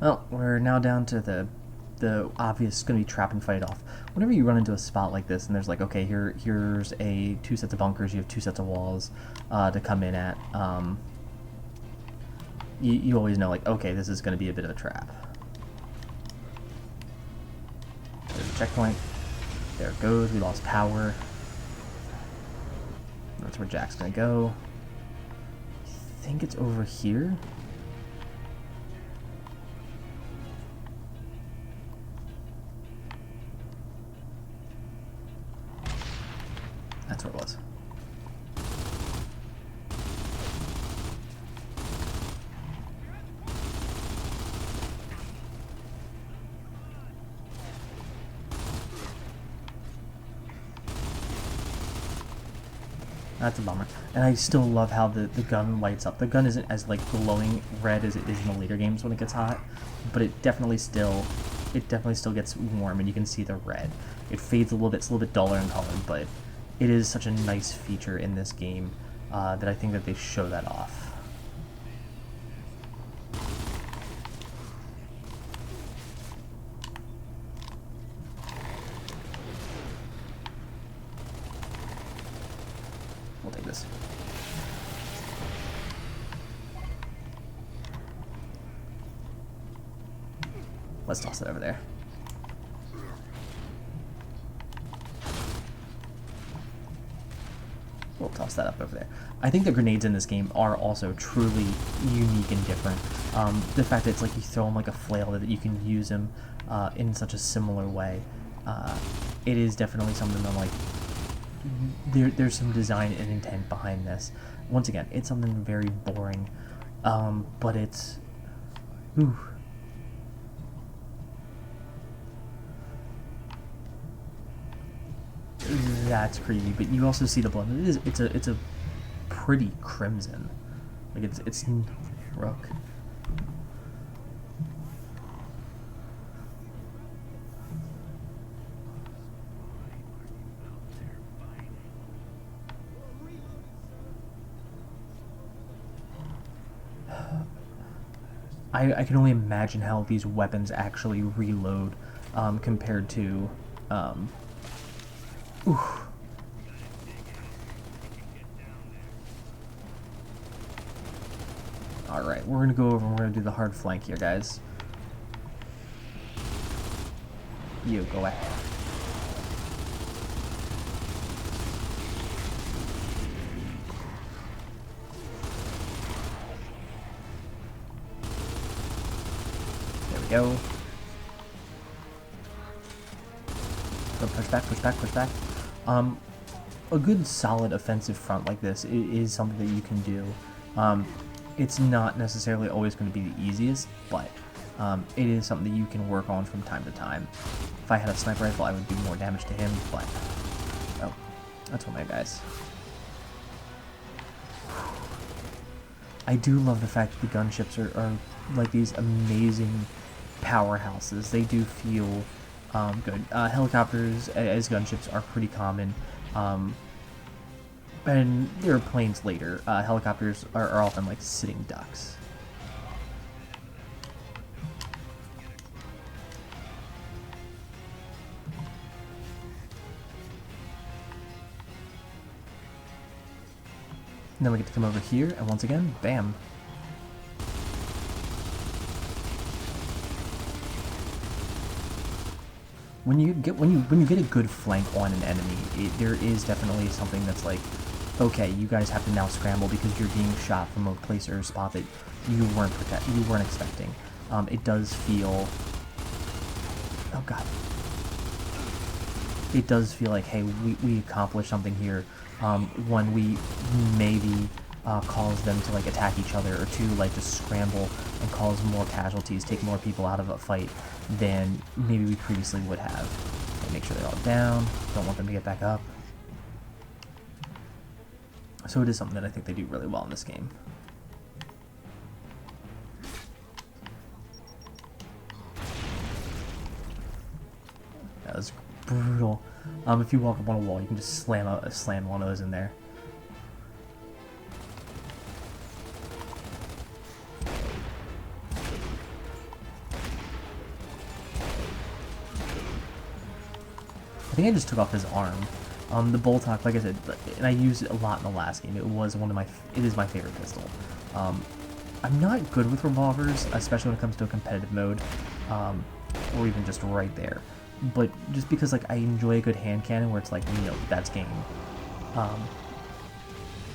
Well, we're now down to the obvious going to be trap and fight off. Whenever you run into a spot like this and there's like, okay, here's a 2 sets of bunkers, you have 2 sets of walls to come in at, you always know, like, okay, this is going to be a bit of a trap. There's a checkpoint. There it goes. We lost power. That's where Jack's going to go. I think it's over here. That's where it was. That's a bummer. And I still love how the gun lights up. The gun isn't as like glowing red as it is in the later games when it gets hot, but it definitely still gets warm, and you can see the red. It fades a little bit, it's a little bit duller in color, but it is such a nice feature in this game that I think that they show that off. We'll take this. Let's toss it over there. We'll toss that up over there. I think the grenades in this game are also truly unique and different. The fact that it's like you throw them like a flail, that you can use them in such a similar way. It is definitely something that, like, there's some design and intent behind this. Once again, it's something very boring, but it's... Ooh. That's creepy, but you also see the blood. It's a pretty crimson. Like it's rook. I can only imagine how these weapons actually reload compared to oof. Alright, we're gonna go over and we're gonna do the hard flank here, guys. You, go ahead. There we go. So push back, push back, push back. A good solid offensive front like this is something that you can do. It's not necessarily always going to be the easiest, but it is something that you can work on from time to time. If I had a sniper rifle, I would do more damage to him, but... Oh, that's one of my guys. I do love the fact that the gunships are like these amazing powerhouses. They do feel good. Helicopters as gunships are pretty common. And there are planes later. Helicopters are often like sitting ducks. And then we get to come over here, and once again, bam. When you get a good flank on an enemy, there is definitely something that's like, okay, you guys have to now scramble because you're being shot from a place or a spot that you weren't expecting. It does feel, oh god, it does feel like, hey, we accomplished something here. One, we maybe cause them to like attack each other, or two, like just scramble and cause more casualties, take more people out of a fight than maybe we previously would have. Okay, make sure they're all down. Don't want them to get back up. So it is something that I think they do really well in this game. That was brutal. If you walk up on a wall, you can just slam one of those in there. I think I just took off his arm. The Boltok, like I said, and I used it a lot in the last game. It is my favorite pistol. I'm not good with revolvers, especially when it comes to a competitive mode, or even just right there. But just because like I enjoy a good hand cannon where it's like, you know, that's game.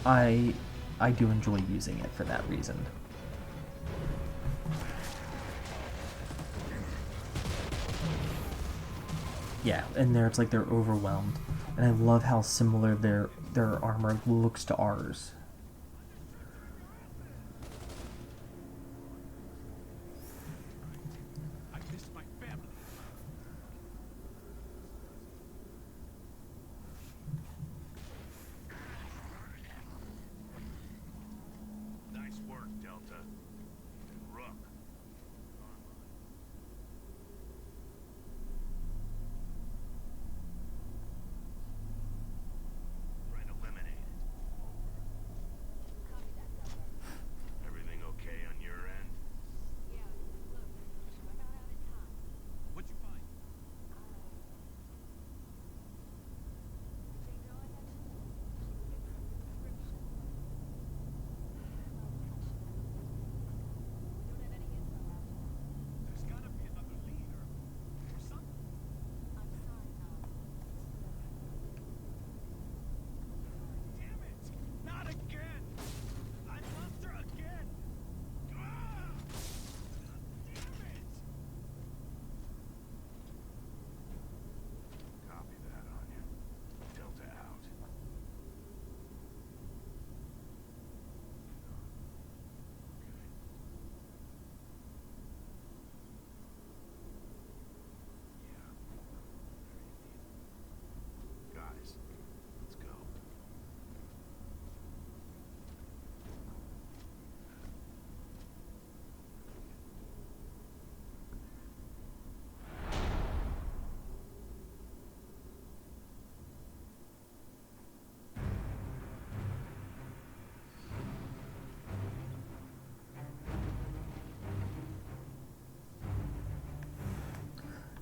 I do enjoy using it for that reason. Yeah, and there it's like they're overwhelmed, and I love how similar their armor looks to ours.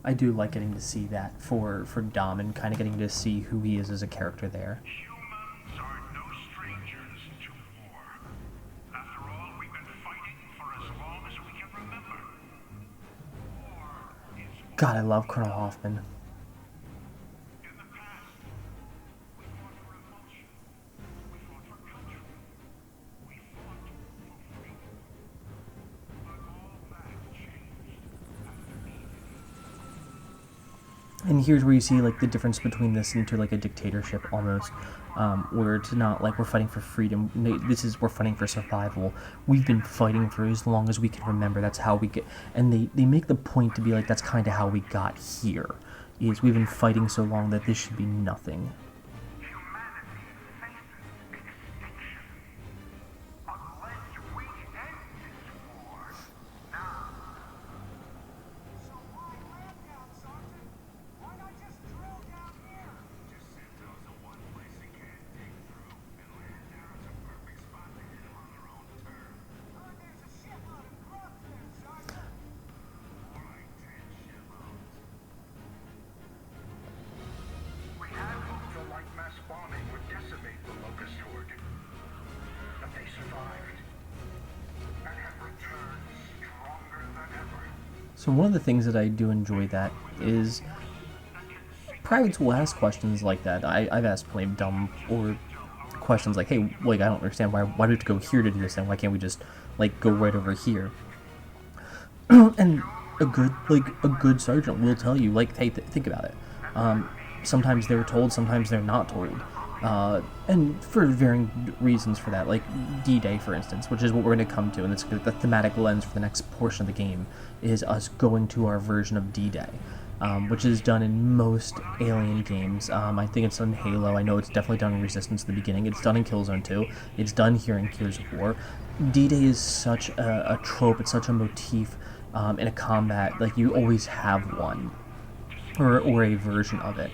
I do like getting to see that for Dom and kind of getting to see who he is as a character there. Humans are no strangers to war. After all, we've been fighting for as long as we can remember. War is war. God, I love Colonel Hoffman. In the past, we fought for revolution. We fought for country. We fought for freedom. But all that changed after me. And here's where you see like the difference between this and to like a dictatorship almost, where it's not like we're fighting for freedom. We're fighting for survival. We've been fighting for as long as we can remember. That's how we get. And they make the point to be like that's kind of how we got here. Is we've been fighting so long that this should be nothing. Humanity faces extinction. Unless we end this war now. So why land down, Sergeant? Why not just drill down here? Jacinto's the one place he can't dig through, and land down's a perfect spot to hit him on their own turf. There's a shitload of grubs there, Sergeant. More like 10 shitloads. We had hoped the light mass bombing would decimate the Locust Horde. But they survived. And have returned stronger than ever. So one of the things that I do enjoy that is privates will ask questions like that. I've asked plenty of dumb or questions like, hey, like I don't understand why do we have to go here to do this thing? Why can't we just like go right over here? And a good sergeant will tell you like, hey, think about it. Sometimes they're told, sometimes they're not told. And for varying reasons for that, like D-Day, for instance, which is what we're going to come to, and it's the thematic lens for the next portion of the game, is us going to our version of D-Day, which is done in most Alien games. I think it's done in Halo. I know it's definitely done in Resistance at the beginning. It's done in Killzone 2. It's done here in Gears of War. D-Day is such a trope, it's such a motif in a combat. Like, you always have one, or a version of it.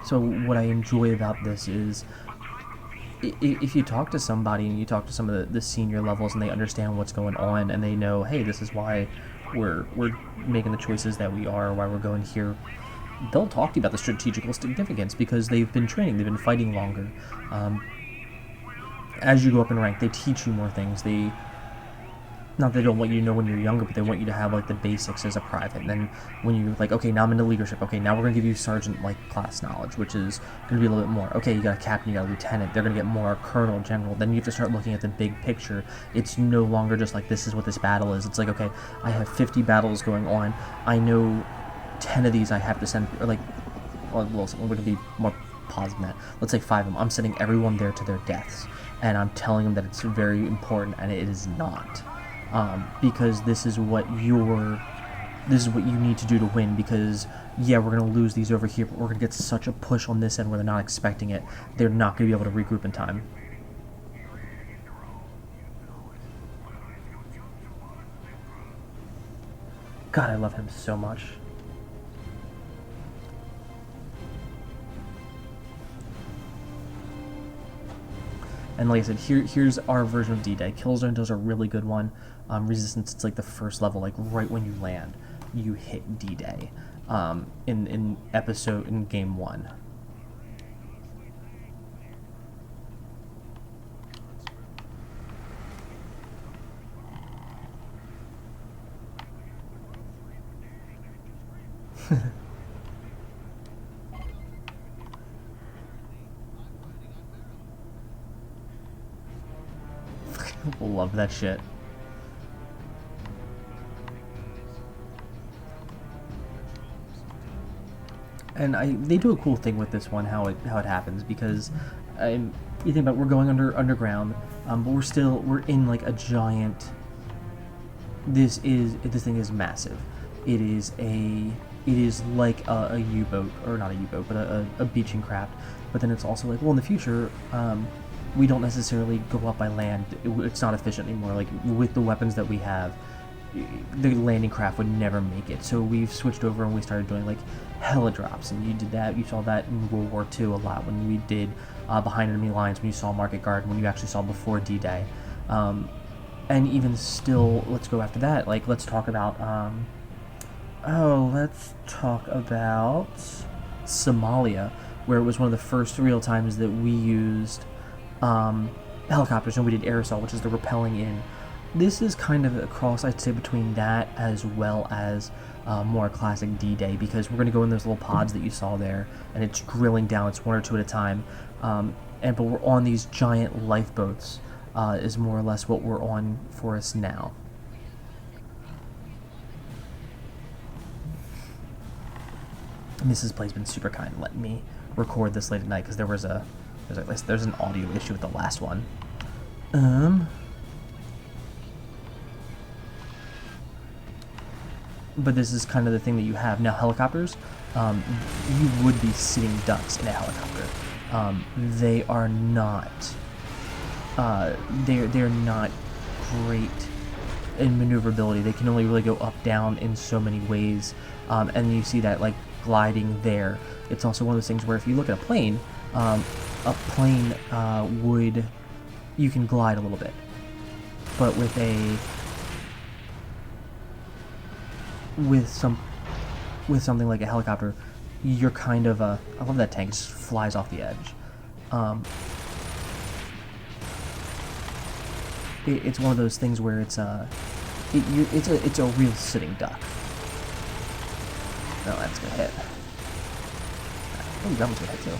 So what I enjoy about this is if you talk to somebody and you talk to some of the senior levels and they understand what's going on and they know, hey, this is why we're making the choices that we are, why we're going here, they'll talk to you about the strategical significance because they've been training, they've been fighting longer. As you go up in rank, they teach you more things. Not that they don't want you to know when you're younger, but they want you to have like the basics as a private. And then when you're like, okay, now I'm into leadership. Okay, now we're gonna give you sergeant like class knowledge, which is gonna be a little bit more. Okay, you got a captain, you got a lieutenant. They're gonna get more colonel, general. Then you have to start looking at the big picture. It's no longer just like this is what this battle is. It's like, okay, I have 50 battles going on. I know 10 of these I have to send, or like, well, we're gonna be more positive than that. Let's say 5 of them. I'm sending everyone there to their deaths, and I'm telling them that it's very important, and it is not. Because this is what you need to do to win, because yeah, we're going to lose these over here, but we're going to get such a push on this end where they're not expecting it. They're not going to be able to regroup in time. God, I love him so much. And like I said, here's our version of D-Day. Killzone does a really good one. Resistance, it's like the first level, like right when you land, you hit D-Day in game 1. Love that shit. And they do a cool thing with this one, how it happens, because you think about, we're going underground, but we're in like a giant. This thing is massive. It is like a U-boat, or not a U-boat, but a beaching craft. But then it's also like, well, in the future, we don't necessarily go up by land. It's not efficient anymore. Like with the weapons that we have, the landing craft would never make it. So we've switched over and we started doing like helidrops, and you saw that in World War II a lot when we did behind enemy lines, when you saw Market Garden, when you actually saw before D-Day. And even still, let's go after that. Like, let's talk about Somalia, where it was one of the first real times that we used helicopters, and we did aerosol, which is the rappelling in. This is kind of a cross, I'd say, between that as well as more classic D-Day, because we're going to go in those little pods that you saw there, and it's drilling down. It's 1 or 2 at a time, but we're on these giant lifeboats. Is more or less what we're on for us now. Mrs. Play's been super kind and letting me record this late at night, because there's an audio issue with the last one. But this is kind of the thing that you have now. Helicopters, you would be sitting ducks in a helicopter. They are not. They're not great in maneuverability. They can only really go up, down in so many ways, and you see that like gliding there. It's also one of those things where if you look at a plane you can glide a little bit, but with something like a helicopter, you're kind of I love that tank, it just flies off the edge. It's one of those things where it's a real sitting duck. No, that's gonna hit. Oh, that one's gonna hit too.